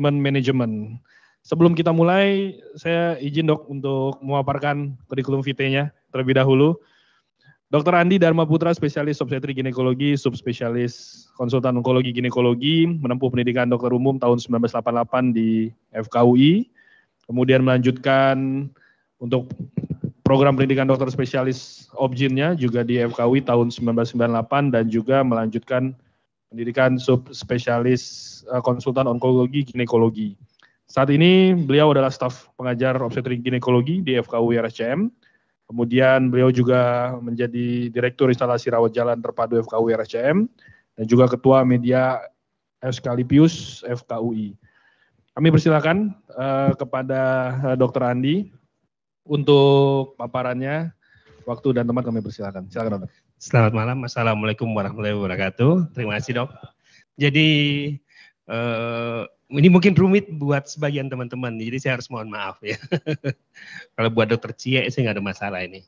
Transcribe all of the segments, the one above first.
treatment management. Sebelum kita mulai, saya izin dok untuk memaparkan kurikulum vitae-nya terlebih dahulu. Dr. Andi Dharma Putra, spesialis obstetri ginekologi, subspesialis konsultan onkologi ginekologi, menempuh pendidikan dokter umum tahun 1988 di FKUI, kemudian melanjutkan untuk program pendidikan dokter spesialis obgynnya juga di FKUI tahun 1998 dan juga melanjutkan pendidikan subspesialis konsultan onkologi ginekologi. Saat ini beliau adalah staf pengajar obstetri ginekologi di FKUI RSCM. Kemudian beliau juga menjadi Direktur Instalasi Rawat Jalan Terpadu FKUI RSCM dan juga Ketua Media Euskalipius FKUI. Kami persilakan kepada Dr. Andi untuk paparannya. Waktu dan tempat kami persilakan. Silakan Dok. Selamat malam. Assalamualaikum warahmatullahi wabarakatuh. Terima kasih Dok. Jadi ini mungkin rumit buat sebagian teman-teman, jadi saya harus mohon maaf ya. Kalau buat dokter Cie, saya nggak ada masalah ini.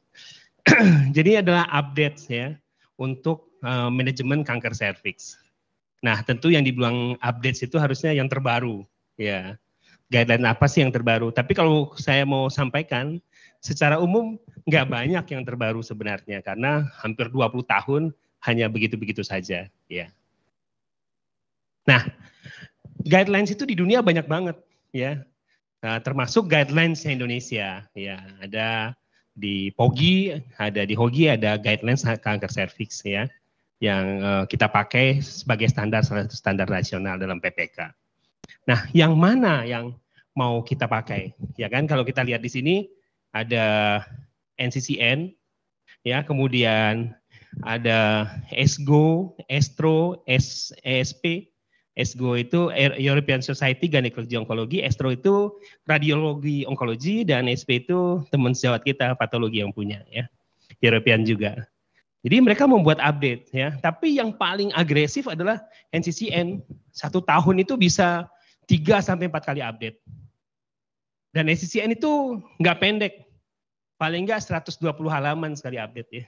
Jadi adalah update ya untuk manajemen kanker serviks. Nah tentu yang dibilang update itu harusnya yang terbaru ya. Guideline apa sih yang terbaru? Tapi kalau saya mau sampaikan, secara umum nggak banyak yang terbaru sebenarnya karena hampir 20 tahun hanya begitu-begitu saja ya. Nah, guidelines itu di dunia banyak banget ya. Nah, termasuk guidelines Indonesia ya. Ada di POGI, ada di HOGI, ada guidelines kanker serviks ya yang kita pakai sebagai standar, salah satu standar nasional dalam PPK. Nah, yang mana yang mau kita pakai? Ya kan kalau kita lihat di sini ada NCCN ya, kemudian ada ESGO, ESTRO, ESP. ESGO itu European Society Gynecology Oncology, ESTRO itu radiologi onkologi, dan ESP itu teman sejawat kita patologi yang punya ya, European juga. Jadi mereka membuat update ya, tapi yang paling agresif adalah NCCN. 1 tahun itu bisa 3-4 kali update. Dan NCCN itu nggak pendek, paling nggak 120 halaman sekali update ya.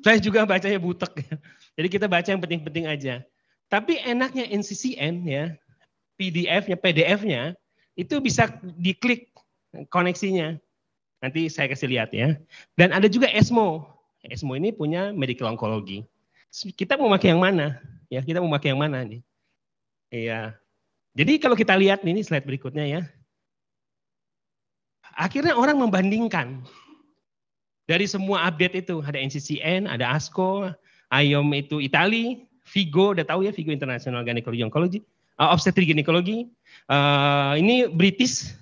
Saya juga bacanya butek ya. Jadi kita baca yang penting-penting aja. Tapi enaknya NCCN ya, PDF-nya itu bisa diklik koneksinya. Nanti saya kasih lihat ya. Dan ada juga ESMO. ESMO ini punya medical oncology. Kita mau pakai yang mana? Ya, kita mau pakai yang mana nih? Iya. Jadi kalau kita lihat ini slide berikutnya ya. Akhirnya orang membandingkan. Dari semua update itu, ada NCCN, ada ASCO, IOM itu Itali, Vigo, udah tahu ya, Vigo International Gynecology Oncology, Obstetri Gynecology, ini British,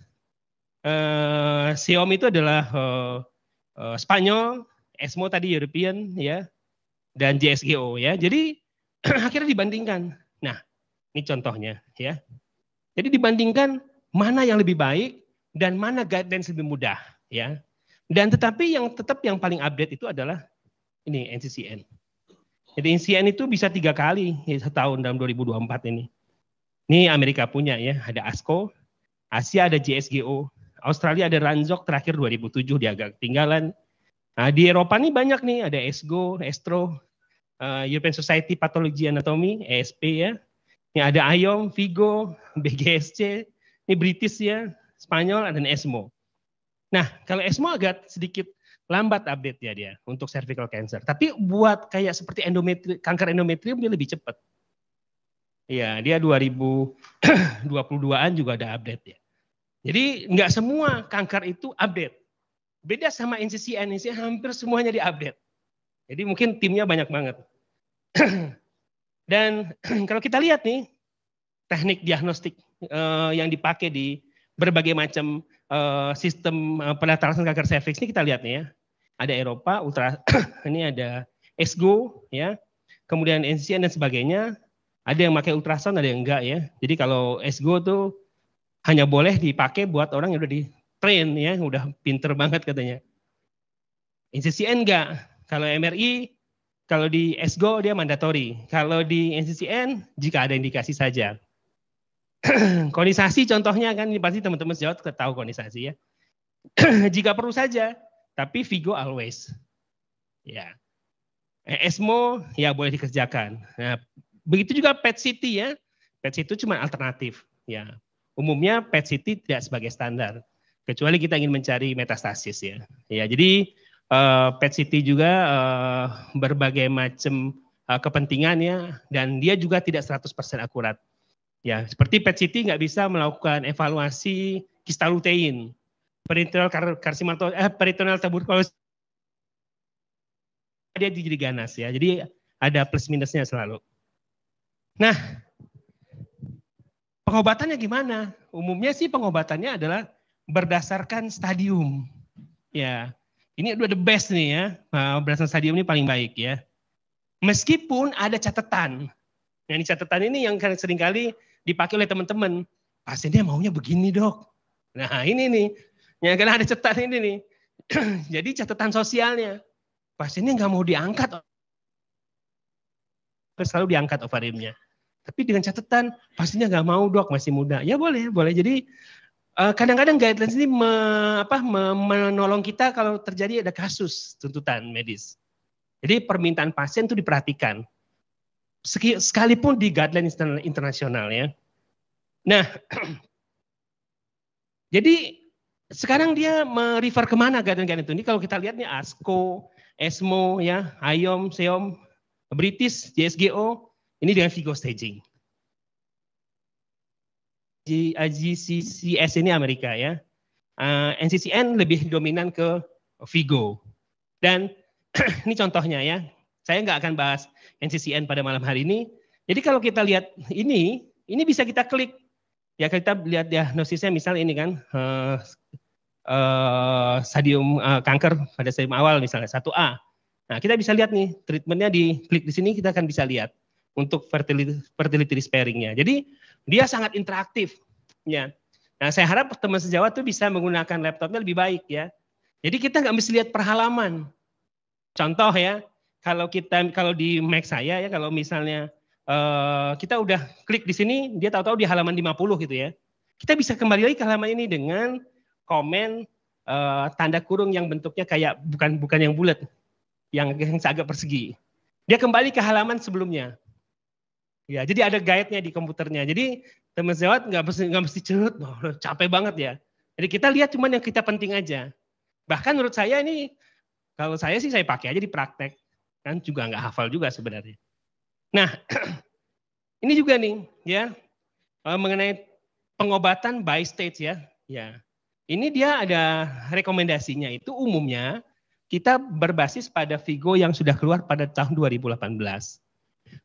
SIOM itu adalah Spanyol, ESMO tadi European ya, dan JSGO ya. Jadi akhirnya dibandingkan. Nah, ini contohnya ya. Jadi dibandingkan mana yang lebih baik dan mana guidelines lebih mudah ya. Dan tetapi yang tetap yang paling update itu adalah ini NCCN. Jadi NCCN itu bisa 3 kali ya, setahun dalam 2024 ini. Ini Amerika punya ya, ada ASCO, Asia ada JSGO, Australia ada RANZOC terakhir 2007 dia agak ketinggalan. Nah, di Eropa nih banyak nih, ada ESGO, ESTRO, European Society Pathology Anatomy, ESP ya. Ini ada IOM, Vigo, BGSC, ini British ya, Spanyol, dan ESMO. Nah, kalau ESMO agak sedikit lambat update ya dia untuk cervical cancer. Tapi buat kayak seperti kanker endometrium dia lebih cepat. Iya, dia 2022-an juga ada update ya. Jadi nggak semua kanker itu update. Beda sama NCCN, hampir semuanya di-update. Jadi mungkin timnya banyak banget. Dan kalau kita lihat nih, teknik diagnostik yang dipakai di berbagai macam sistem penataran kanker serviks ini kita lihat nih ya. Ada Eropa, ini ada ESGO ya, kemudian NCCN dan sebagainya. Ada yang pakai ultrasound, ada yang enggak ya. Jadi kalau ESGO tuh hanya boleh dipakai buat orang yang udah di train ya, udah pinter banget katanya. NCCN enggak. Kalau MRI, kalau di ESGO dia mandatory. Kalau di NCCN jika ada indikasi saja. Konisasi contohnya kan, ini pasti teman-teman sejawat tahu konisasi ya. Jika perlu saja, tapi Vigo always. Ya. ESMO ya boleh dikerjakan. Nah, begitu juga PET CT ya. PET CT itu cuma alternatif. Ya, umumnya PET CT tidak sebagai standar, kecuali kita ingin mencari metastasis ya. Ya, jadi PET CT juga berbagai macam kepentingannya dan dia juga tidak 100% akurat. Ya, seperti PET CT nggak bisa melakukan evaluasi kistalutein, peritoneal tuberculosis dia jadi ganas ya. Jadi ada plus minusnya selalu. Nah, pengobatannya gimana? Umumnya sih pengobatannya adalah berdasarkan stadium. Ya, ini udah the best nih ya. Berdasarkan stadium ini paling baik ya. Meskipun ada catatan. Nah, ini catatan ini yang seringkali dipakai oleh teman-teman. Pasiennya maunya begini dok. Nah ini nih, ya karena ada catatan ini nih. Jadi catatan sosialnya, pasiennya nggak mau diangkat, selalu diangkat ovariumnya. Tapi dengan catatan, pasiennya nggak mau dok, masih muda. Ya boleh, boleh. Jadi kadang-kadang guidelines ini menolong kita kalau terjadi ada kasus tuntutan medis. Jadi permintaan pasien itu diperhatikan. Sekalipun di guideline internasional ya. Nah, jadi sekarang dia merefer kemana guideline itu? Ini kalau kita lihat nih ASCO, ESMO, ya, IOM, SEOM, British, JSGO, ini dengan Vigo staging. GCCS ini Amerika ya. NCCN lebih dominan ke Vigo. Dan ini contohnya ya. Saya nggak akan bahas NCCN pada malam hari ini. Jadi kalau kita lihat ini bisa kita klik. Ya kita lihat diagnosisnya misalnya ini kan stadium kanker pada stadium awal misalnya 1A. Nah kita bisa lihat nih treatmentnya di klik di sini kita akan bisa lihat untuk fertility sparingnya. Jadi dia sangat interaktif. Ya. Nah saya harap teman sejawat tuh bisa menggunakan laptopnya lebih baik ya. Jadi kita nggak mesti lihat per halaman. Contoh ya, kalau di Mac saya ya kalau misalnya kita udah klik di sini, dia tahu-tahu di halaman 50 gitu ya. Kita bisa kembali lagi ke halaman ini dengan komen tanda kurung yang bentuknya kayak bukan yang bulat, yang agak persegi. Dia kembali ke halaman sebelumnya. Ya, jadi ada guide-nya di komputernya. Jadi teman sejawat nggak mesti cerut, capek banget ya. Jadi kita lihat cuman yang kita penting aja. Bahkan menurut saya ini, kalau saya sih saya pakai aja di praktek, kan juga nggak hafal juga sebenarnya. Nah, ini juga nih ya mengenai pengobatan by stage ya. Ya. Ini dia ada rekomendasinya itu umumnya kita berbasis pada Vigo yang sudah keluar pada tahun 2018.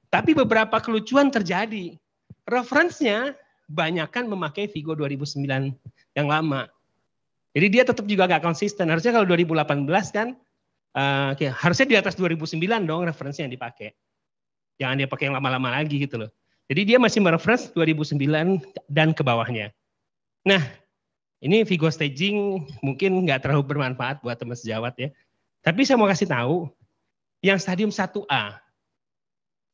Tapi beberapa kelucuan terjadi. Referensinya banyakkan memakai Vigo 2009 yang lama. Jadi dia tetap juga nggak konsisten. Harusnya kalau 2018 kan harusnya di atas 2009 dong referensinya yang dipakai. Jangan dia pakai yang lama-lama lagi gitu loh. Jadi dia masih mereferensi 2009 dan ke bawahnya. Nah, ini Vigo staging mungkin nggak terlalu bermanfaat buat teman sejawat ya. Tapi saya mau kasih tahu, yang stadium 1A.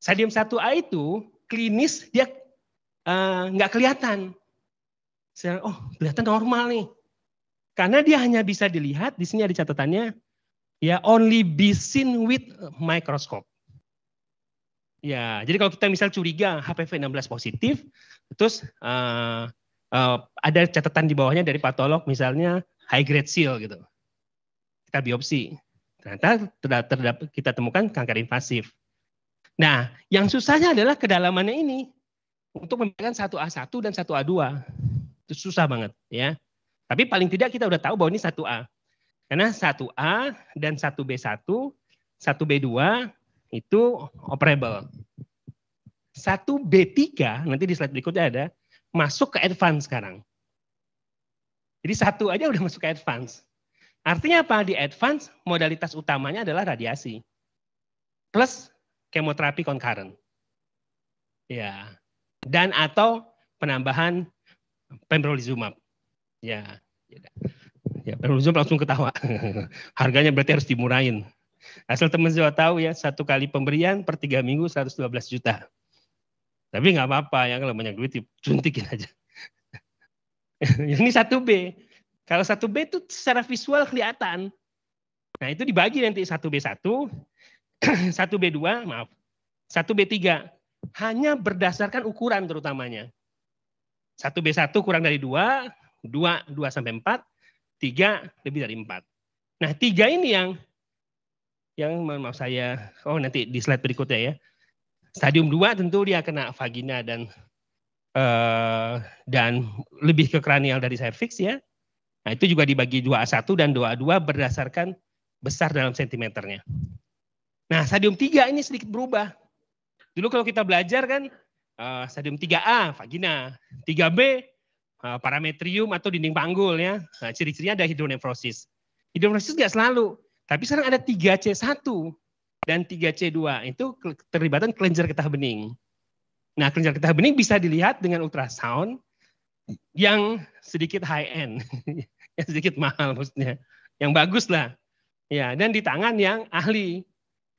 Stadium 1A itu klinis dia nggak kelihatan. Oh, kelihatan normal nih. Karena dia hanya bisa dilihat, di sini ada catatannya, ya only be seen with microscope. Ya, jadi kalau kita misal curiga HPV 16 positif, terus ada catatan di bawahnya dari patolog misalnya high grade seal gitu. Kita biopsi. Ternyata kita temukan kanker invasif. Nah, yang susahnya adalah kedalamannya ini. Untuk membedakan 1A1 dan 1A2. Itu susah banget ya. Tapi paling tidak kita udah tahu bahwa ini 1A. Karena 1A dan 1B1, 1B2 itu operable. 1B3, nanti di slide berikutnya ada, masuk ke advance sekarang. Jadi 1 aja udah masuk ke advance. Artinya apa? Di advance modalitas utamanya adalah radiasi. Plus kemoterapi concurrent. Ya. Dan atau penambahan pembrolizumab. Ya. Ya, pembrolizumab langsung ketawa. Harganya berarti harus dimurahin. Asal teman sejawat tahu ya, 1 kali pemberian per 3 minggu 112 juta. Tapi nggak apa-apa ya, kalau banyak duit suntikin aja. Ini 1B. Kalau 1B itu secara visual kelihatan. Nah itu dibagi nanti 1B1, 1B2, maaf, 1B3. hanya berdasarkan ukuran terutamanya. 1B1 kurang dari 2, 2 sampai 4, 3 lebih dari 4. Nah, 3 ini yang maaf saya, nanti di slide berikutnya ya. Stadium 2 tentu dia kena vagina dan lebih ke kranial dari cervix ya. Nah, itu juga dibagi 2A1 dan 2A2 berdasarkan besar dalam sentimeternya. Nah, stadium 3 ini sedikit berubah. Dulu kalau kita belajar kan stadium 3A vagina, 3B parametrium atau dinding panggul ya. Nah, ciri-cirinya ada hidronefrosis. Hidronefrosis nggak selalu, tapi sekarang ada 3C1 dan 3C2 itu keterlibatan kelenjar getah bening. Nah, kelenjar getah bening bisa dilihat dengan ultrasound yang sedikit high end, yang sedikit mahal maksudnya, yang bagus lah. Ya, dan di tangan yang ahli.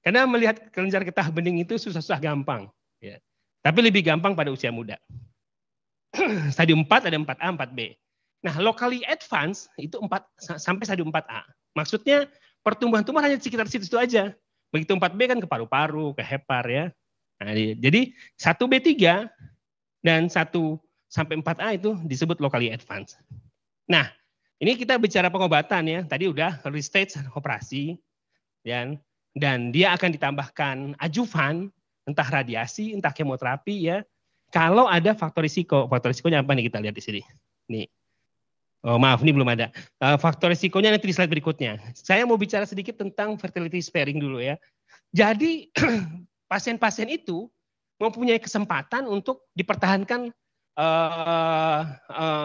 Karena melihat kelenjar getah bening itu susah-susah gampang. Ya. Tapi lebih gampang pada usia muda. Stadium 4 ada 4A, 4B. Nah, locally advanced itu 4 sampai stadium 4A. Maksudnya pertumbuhan tumor hanya sekitar situ aja. Begitu 4B kan ke paru-paru, ke hepar ya. Nah, jadi 1B3 dan 1 sampai 4A itu disebut locally advanced. Nah, ini kita bicara pengobatan ya. Tadi udah early stage operasi dan dia akan ditambahkan adjuvan, entah radiasi, entah kemoterapi ya. Kalau ada faktor risiko, faktor risikonya apa nih kita lihat di sini. Nih. Oh, maaf, ini belum ada. Faktor risikonya nanti di slide berikutnya. Saya mau bicara sedikit tentang fertility sparing dulu ya. Jadi pasien-pasien itu mempunyai kesempatan untuk dipertahankan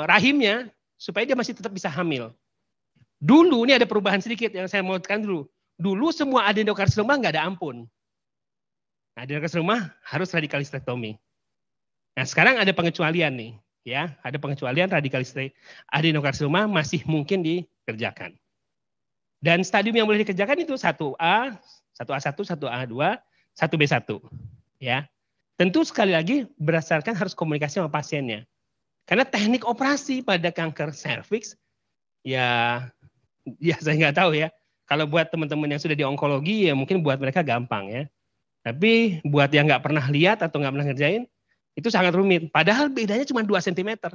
rahimnya supaya dia masih tetap bisa hamil. Dulu ini ada perubahan sedikit yang saya mau tekan dulu. Dulu semua adenokarsinoma nggak ada ampun. Adenokarsinoma harus radikalistektomi. Nah, sekarang ada pengecualian nih, ya. Ada pengecualian adenokarsinoma masih mungkin dikerjakan. Dan stadium yang boleh dikerjakan itu 1A, 1A1, 1A2, 1B1, ya. Tentu sekali lagi berdasarkan harus komunikasi sama pasiennya. Karena teknik operasi pada kanker serviks ya saya nggak tahu ya. Kalau buat teman-teman yang sudah di onkologi ya mungkin buat mereka gampang ya. Tapi buat yang nggak pernah lihat atau nggak pernah ngerjain itu sangat rumit. Padahal bedanya cuma 2 cm.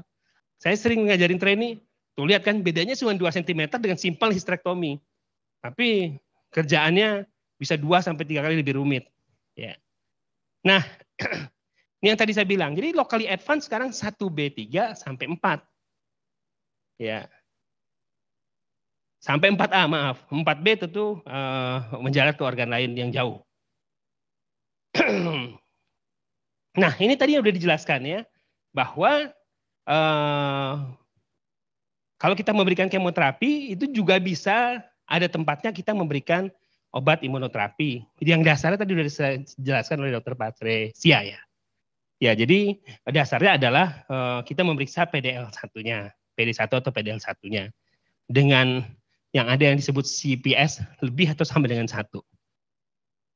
Saya sering ngajarin trainee, tuh lihat kan bedanya cuma 2 cm dengan simpel hysterektomi. Tapi kerjaannya bisa 2 sampai 3 kali lebih rumit. Ya. Nah, ini yang tadi saya bilang. Jadi locally advanced sekarang 1B3 sampai 4. Ya. Sampai 4A, maaf. 4B tentu menjalar ke organ lain yang jauh. Nah, ini tadi udah dijelaskan ya, bahwa kalau kita memberikan kemoterapi, itu juga bisa ada tempatnya kita memberikan obat imunoterapi. Yang dasarnya tadi sudah dijelaskan oleh Dr. Patresia ya. Ya, jadi dasarnya adalah kita memeriksa PDL1-nya, PD1 atau PDL1-nya. Dengan yang ada yang disebut CPS lebih atau sama dengan 1.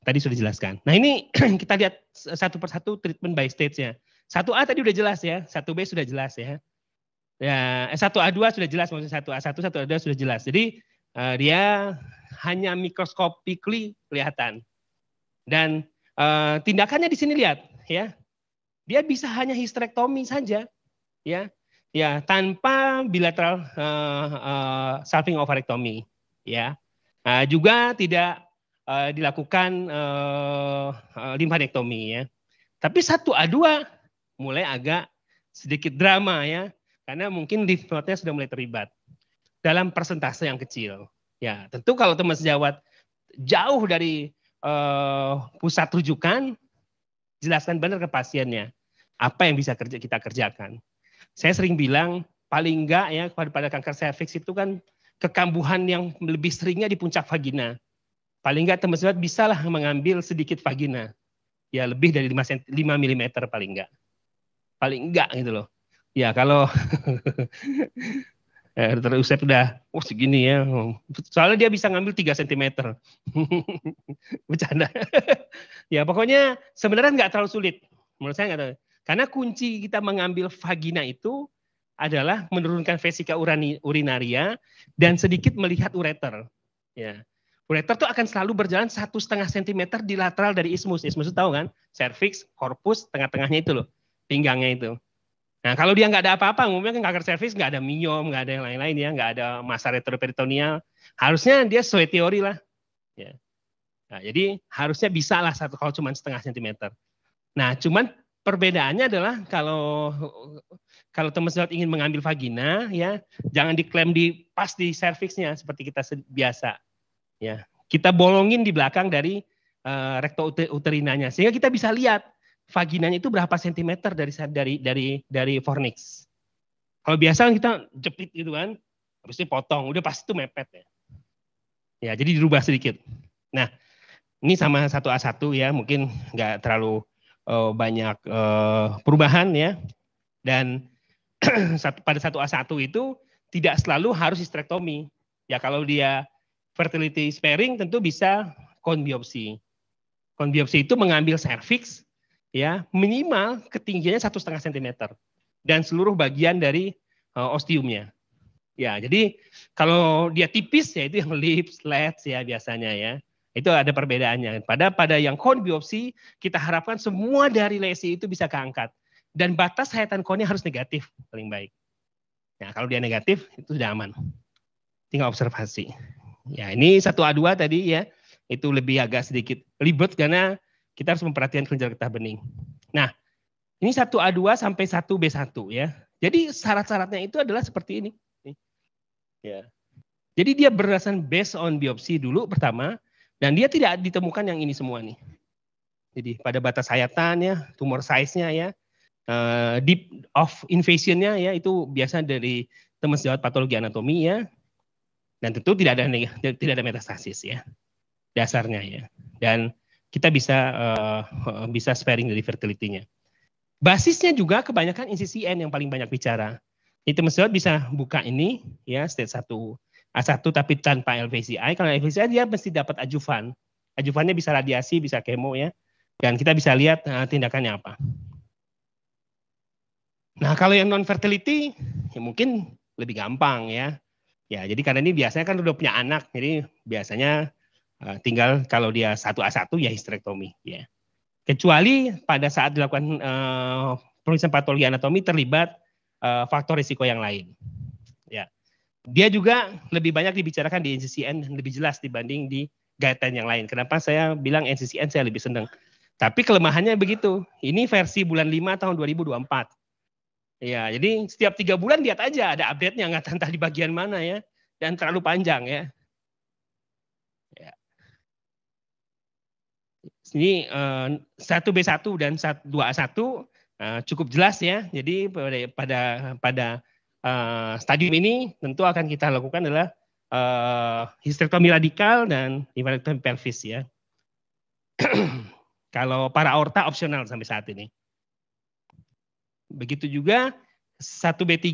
Tadi sudah dijelaskan. Nah ini kita lihat satu persatu treatment by stage-nya. 1A tadi udah jelas ya, 1B sudah jelas ya. Ya, 1A2 sudah jelas, maksudnya 1A1, 1A2 sudah jelas. Jadi dia hanya microscopically kelihatan. Dan tindakannya di sini lihat ya. Dia bisa hanya hysterektomi saja ya. Ya, tanpa bilateral salping ovarectomy ya. Juga tidak dilakukan limfanektomi ya. Tapi 1A2 mulai agak sedikit drama ya, karena mungkin lymph node-nya sudah mulai terlibat dalam persentase yang kecil. Ya, tentu kalau teman sejawat jauh dari pusat rujukan, jelaskan benar ke pasiennya apa yang bisa kita kerjakan. Saya sering bilang paling enggak ya pada kanker serviks itu kan kekambuhan yang lebih seringnya di puncak vagina. Paling enggak teman sejawat bisalah mengambil sedikit vagina. Ya lebih dari 5 mm paling enggak. Paling enggak gitu loh. Ya kalau Dr. Usep udah segini ya. Soalnya dia bisa ngambil 3 cm. Bercanda. Ya pokoknya sebenarnya nggak terlalu sulit. Menurut saya nggak terlalu. Karena kunci kita mengambil vagina itu adalah menurunkan vesika urinaria dan sedikit melihat ureter. Ya. Ureter tuh akan selalu berjalan 1,5 cm di lateral dari ismus. Ismus itu tahu kan? Cervix, corpus, tengah-tengahnya itu loh. Pinggangnya itu. Nah kalau dia nggak ada apa-apa, umumnya kan kanker cervix nggak ada miom, nggak ada yang lain-lain ya, nggak ada massa retroperitoneal. Harusnya dia sesuai teori lah. Ya. Nah, jadi harusnya bisa lah kalau cuma 0,5 cm. Nah cuman perbedaannya adalah kalau teman sejawat ingin mengambil vagina, ya jangan diklaim pas di cervixnya seperti kita biasa. Ya, kita bolongin di belakang dari recto-uterinanya sehingga kita bisa lihat vaginanya itu berapa sentimeter dari fornix. Kalau biasa kita jepit gitu kan, habis itu potong, udah pasti itu mepet ya. Ya, jadi dirubah sedikit. Nah, ini sama 1A1 ya, mungkin nggak terlalu banyak perubahan ya. Dan pada 1A1 itu tidak selalu harus hysterectomy. Ya, kalau dia fertility sparing tentu bisa cone biopsi. Cone biopsi itu mengambil cervix ya minimal ketinggiannya 1,5 cm dan seluruh bagian dari ostiumnya. Ya, jadi kalau dia tipis ya itu yang lips, lats ya biasanya ya. Itu ada perbedaannya. Pada yang cone biopsi kita harapkan semua dari lesi itu bisa keangkat dan batas sayatan cone-nya harus negatif paling baik. Nah, kalau dia negatif itu sudah aman. Tinggal observasi. Ya, ini 1A2 tadi ya, itu lebih agak sedikit ribet karena kita harus memperhatikan kelenjar getah bening. Nah, ini 1A2 sampai 1B1 ya. Jadi syarat-syaratnya itu adalah seperti ini. Ya. Jadi dia berdasarkan based on biopsi dulu pertama, dan dia tidak ditemukan yang ini semua nih. Jadi pada batas sayatan ya, tumor size-nya ya, deep of invasion-nya ya, itu biasa dari teman sejawat patologi anatomi ya. Dan tentu tidak ada metastasis ya dasarnya ya. Dan kita bisa sparing dari fertility-nya. Basisnya juga kebanyakan NCCN yang paling banyak bicara. Jadi teman sejawat bisa buka ini ya stage 1A1 tapi tanpa LVCI. Kalau LVCI dia mesti dapat adjuvan. Adjuvannya bisa radiasi, bisa kemo ya. Dan kita bisa lihat tindakannya apa. Nah kalau yang non fertility ya mungkin lebih gampang ya. Ya, jadi karena ini biasanya kan udah punya anak, jadi biasanya tinggal kalau dia 1A1 ya hysterectomy. Ya. Kecuali pada saat dilakukan pemeriksaan patologi anatomi terlibat faktor risiko yang lain. Ya. Dia juga lebih banyak dibicarakan di NCCN lebih jelas dibanding di guideline yang lain. Kenapa saya bilang NCCN saya lebih senang? Tapi kelemahannya begitu. Ini versi bulan 5 tahun 2024. Ya, jadi setiap 3 bulan lihat aja ada update-nya, nggak entah di bagian mana ya, dan terlalu panjang ya. Ya. Ini 1B1 dan 2A1 cukup jelas ya. Jadi pada stadium ini tentu akan kita lakukan adalah hysterectomy radikal dan hysterectomy pelvis ya. Kalau para aorta opsional sampai saat ini. Begitu juga 1B3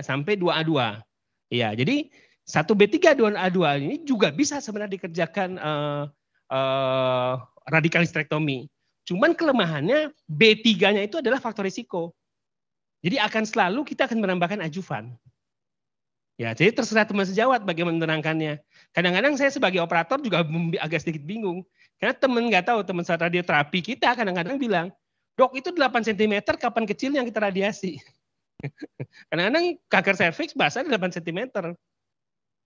sampai 2A2. Ya, jadi 1B3 dan 2A2 ini juga bisa sebenarnya dikerjakan radikal hysterectomy. Cuman kelemahannya B3-nya itu adalah faktor risiko. Jadi akan selalu kita akan menambahkan adjuvan. Ya, jadi terserah teman sejawat bagaimana menerangkannya. Kadang-kadang saya sebagai operator juga agak sedikit bingung. Karena teman nggak tahu, teman saat radioterapi kita kadang-kadang bilang, dok itu 8 cm kapan kecil yang kita radiasi. Kadang-kadang kanker serviks bahasanya 8 cm.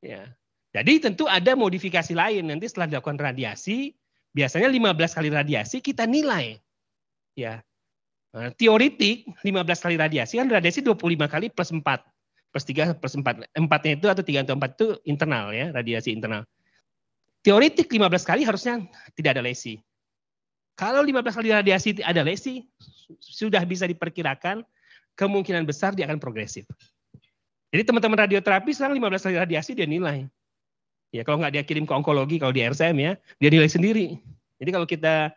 Ya. Jadi tentu ada modifikasi lain. Nanti setelah dilakukan radiasi, biasanya 15 kali radiasi kita nilai. Ya. Nah, teoritik 15 kali radiasi kan radiasi 25 kali plus 4. Plus 3 plus 4. 4-nya itu atau 3 atau 4 itu internal ya, radiasi internal. Teoritik 15 kali harusnya tidak ada lesi. Kalau 15 kali radiasi ada lesi, sudah bisa diperkirakan kemungkinan besar dia akan progresif. Jadi teman-teman radioterapi sekarang 15 kali radiasi dia nilai. Ya kalau nggak dia kirim ke onkologi, kalau di RCM ya, dia nilai sendiri. Jadi kalau kita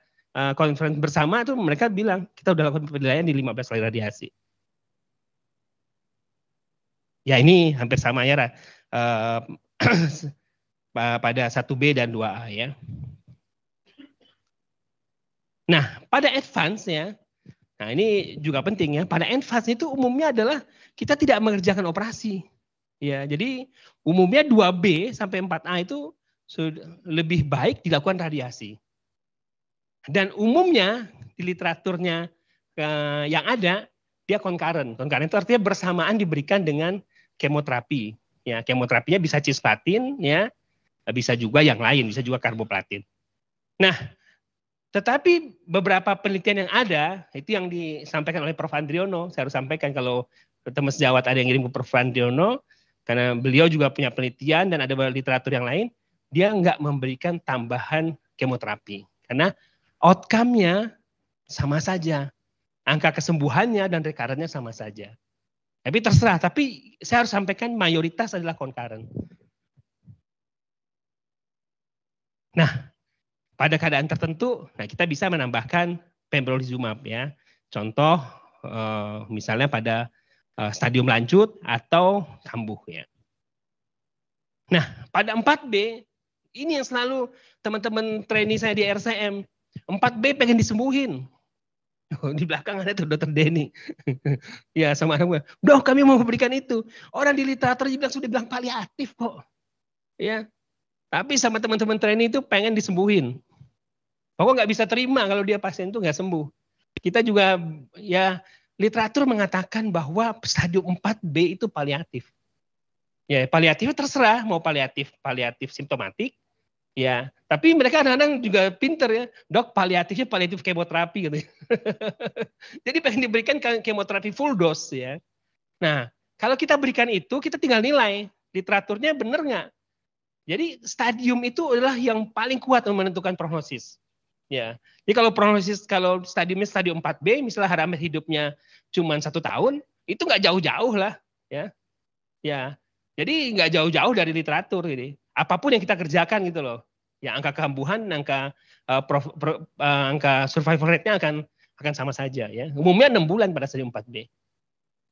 conference bersama itu mereka bilang, kita udah lakukan penilaian di 15 kali radiasi. Ya ini hampir sama ya, pada 1B dan 2A ya. Nah, pada advance ya, nah ini juga penting ya, pada advance itu umumnya adalah kita tidak mengerjakan operasi. Ya, jadi umumnya 2B sampai 4A itu lebih baik dilakukan radiasi. Dan umumnya di literaturnya yang ada, dia concurrent. Concurrent itu artinya bersamaan diberikan dengan kemoterapi. Ya, kemoterapinya bisa cisplatin, ya, bisa juga yang lain, bisa juga karboplatin. Nah, tetapi beberapa penelitian yang ada, itu yang disampaikan oleh Prof. Andriono, saya harus sampaikan kalau teman sejawat ada yang ngirim ke Prof. Andriono, karena beliau juga punya penelitian dan ada literatur yang lain, dia nggak memberikan tambahan kemoterapi. Karena outcome-nya sama saja. Angka kesembuhannya dan recurrent-nya sama saja. Tapi terserah, tapi saya harus sampaikan mayoritas adalah concurrent. Nah, pada keadaan tertentu, nah kita bisa menambahkan pembrolizumab ya. Contoh misalnya pada stadium lanjut atau kambuh ya. Nah, pada 4B ini yang selalu teman-teman trainee saya di RCM, 4B pengen disembuhin. Di belakang ada tuh Dr. Denny. Ya sama anak gue, "Dok, kami mau memberikan itu." Orang di literatur sudah bilang paliatif kok. Ya. Tapi sama teman-teman trainee itu pengen disembuhin. Pokoknya nggak bisa terima kalau dia pasien itu nggak sembuh. Kita juga ya literatur mengatakan bahwa stadium 4B itu paliatif. Ya paliatifnya terserah mau paliatif simptomatik, ya. Tapi mereka kadang-kadang juga pinter ya, "Dok, paliatifnya paliatif kemoterapi," gitu. Jadi pengen diberikan kemoterapi full dose ya. Nah kalau kita berikan itu kita tinggal nilai literaturnya benar nggak. Jadi stadium itu adalah yang paling kuat menentukan prognosis. Ya, jadi kalau stadiumnya stadium 4B, misalnya harapan hidupnya cuma 1 tahun, itu nggak jauh-jauh lah, ya. Ya, jadi nggak jauh-jauh dari literatur ini. Apapun yang kita kerjakan gitu loh, ya angka kekambuhan, angka survival rate-nya akan sama saja, ya. Umumnya 6 bulan pada stadium 4B.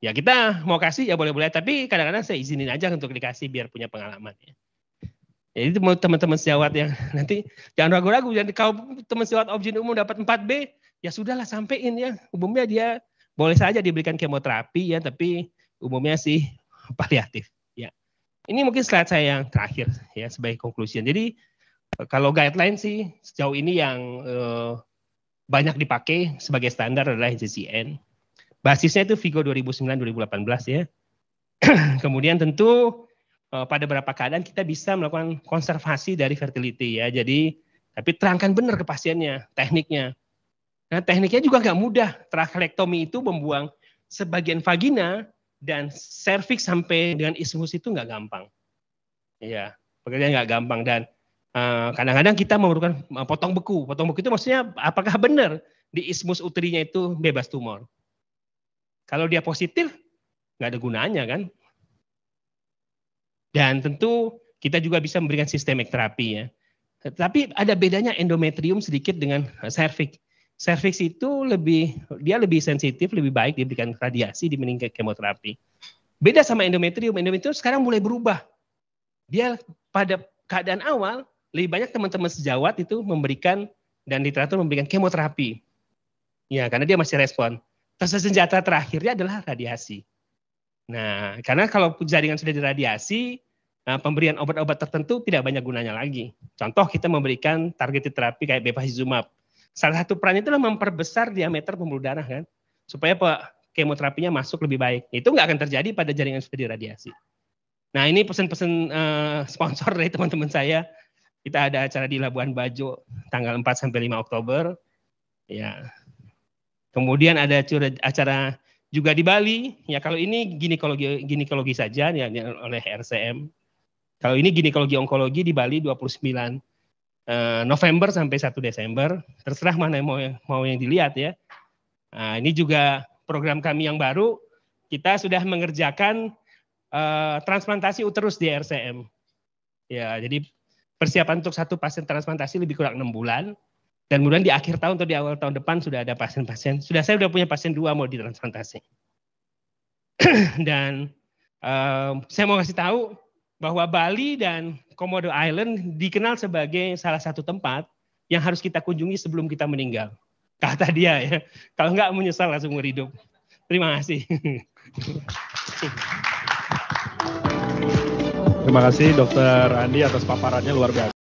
Ya kita mau kasih ya boleh-boleh, tapi kadang-kadang saya izinin aja untuk dikasih biar punya pengalaman. Ya. Jadi teman-teman sejawat yang nanti jangan ragu-ragu. Jadi kalau teman sejawat objin umum dapat 4B, ya sudahlah sampein ya. Umumnya dia boleh saja diberikan kemoterapi ya, tapi umumnya sih paliatif. Ya, ini mungkin slide saya yang terakhir ya sebagai konklusi. Jadi kalau guideline sih sejauh ini yang banyak dipakai sebagai standar adalah NCCN. Basisnya itu Vigo 2009-2018 ya. Kemudian tentu pada beberapa keadaan kita bisa melakukan konservasi dari fertility ya. Jadi tapi terangkan benar ke pasiennya tekniknya. Nah tekniknya juga nggak mudah. Trachelectomy itu membuang sebagian vagina dan serviks sampai dengan isthmus itu nggak gampang. Ya pekerjaan nggak gampang dan kadang-kadang kita memerlukan potong beku. Potong beku itu maksudnya apakah benar di isthmus uterinya itu bebas tumor? Kalau dia positif nggak ada gunanya kan? Dan tentu kita juga bisa memberikan sistemik terapi ya. Tetapi ada bedanya endometrium sedikit dengan serviks. Serviks itu lebih sensitif, lebih baik diberikan radiasi dibanding kemoterapi. Beda sama endometrium. Endometrium sekarang mulai berubah. Dia pada keadaan awal lebih banyak teman-teman sejawat itu memberikan dan literatur memberikan kemoterapi. Ya, karena dia masih respon. Terus senjata terakhirnya adalah radiasi. Nah, karena kalau jaringan sudah diradiasi, pemberian obat-obat tertentu tidak banyak gunanya lagi. Contoh kita memberikan targeted terapi kayak bevacizumab. Salah satu perannya itulah memperbesar diameter pembuluh darah kan, supaya kemoterapinya masuk lebih baik. Itu nggak akan terjadi pada jaringan sudah diradiasi. Nah ini pesan-pesan sponsor dari teman-teman saya. Kita ada acara di Labuan Bajo tanggal 4 sampai 5 Oktober. Ya. Kemudian ada acara juga di Bali, ya kalau ini ginekologi saja ya, oleh RCM. Kalau ini ginekologi onkologi di Bali 29 November sampai 1 Desember. Terserah mana mau yang dilihat ya. Nah, ini juga program kami yang baru. Kita sudah mengerjakan transplantasi uterus di RCM. Ya, jadi persiapan untuk satu pasien transplantasi lebih kurang 6 bulan. Dan kemudian di akhir tahun atau di awal tahun depan sudah ada pasien-pasien. Saya sudah punya pasien 2 mau ditransplantasi. Dan saya mau kasih tahu bahwa Bali dan Komodo Island dikenal sebagai salah satu tempat yang harus kita kunjungi sebelum kita meninggal. Kata dia ya, kalau enggak menyesal langsung hidup. Terima kasih. Terima kasih Dokter Andi atas paparannya luar biasa.